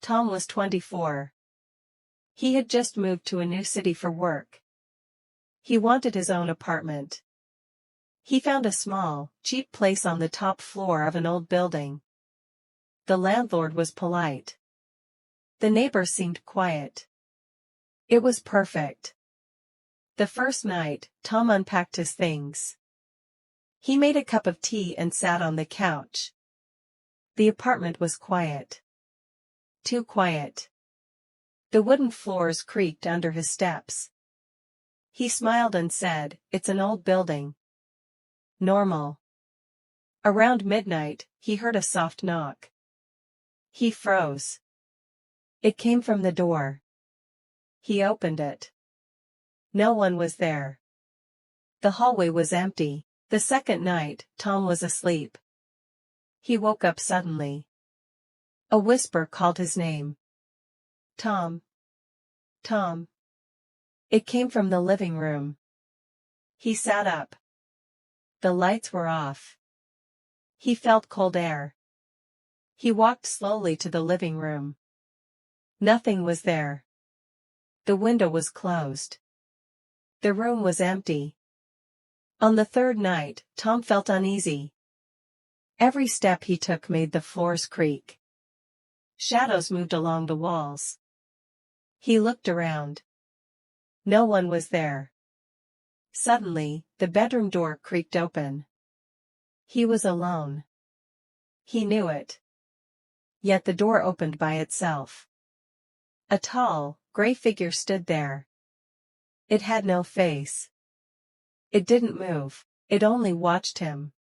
Tom was 24. He had just moved to a new city for work. He wanted his own apartment. He found a small, cheap place on the top floor of an old building. The landlord was polite. The neighbors seemed quiet. It was perfect. The first night, Tom unpacked his things. He made a cup of tea and sat on the couch. The apartment was quiet. Too quiet. The wooden floors creaked under his steps. He smiled and said, "It's an old building. Normal." Around midnight, he heard a soft knock. He froze. It came from the door. He opened it. No one was there. The hallway was empty. The second night, Tom was asleep. He woke up suddenly. A whisper called his name. "Tom. Tom." It came from the living room. He sat up. The lights were off. He felt cold air. He walked slowly to the living room. Nothing was there. The window was closed. The room was empty. On the third night, Tom felt uneasy. Every step he took made the floors creak. Shadows moved along the walls. He looked around. No one was there. Suddenly, the bedroom door creaked open. He was alone. He knew it. Yet the door opened by itself. A tall, gray figure stood there. It had no face. It didn't move, it only watched him.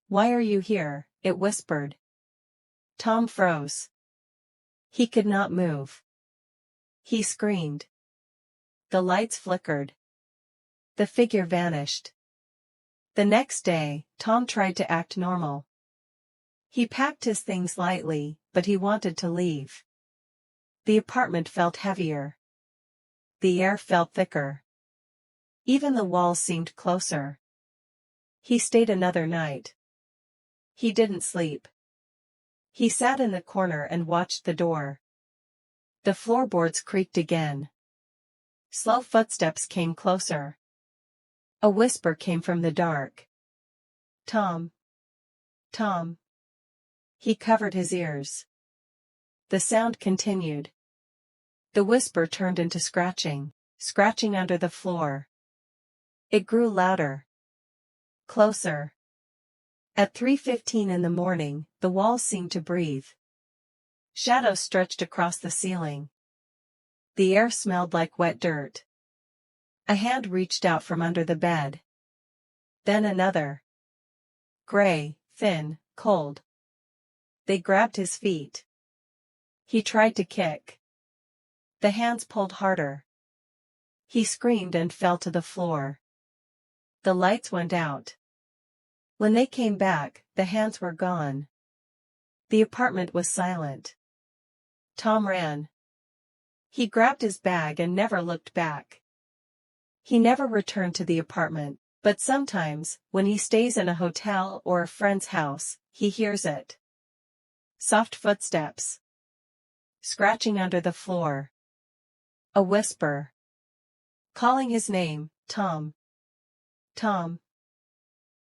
"Why are you here?" it whispered. Tom froze. He could not move. He screamed. The lights flickered. The figure vanished. The next day, Tom tried to act normal. He packed his things lightly, but he wanted to leave. The apartment felt heavier. The air felt thicker. Even the walls seemed closer. He stayed another night. He didn't sleep. He sat in the corner and watched the door. The floorboards creaked again. Slow footsteps came closer. A whisper came from the dark. "Tom. Tom." He covered his ears. The sound continued. The whisper turned into scratching, scratching under the floor. It grew louder. Closer. At 3:15 in the morning, the walls seemed to breathe. Shadows stretched across the ceiling. The air smelled like wet dirt. A hand reached out from under the bed. Then another. Gray, thin, cold. They grabbed his feet. He tried to kick. The hands pulled harder. He screamed and fell to the floor. The lights went out. When they came back, the hands were gone. The apartment was silent. Tom ran. He grabbed his bag and never looked back. He never returned to the apartment, but sometimes, when he stays in a hotel or a friend's house, he hears it. Soft footsteps. Scratching under the floor. A whisper. Calling his name, "Tom. Tom."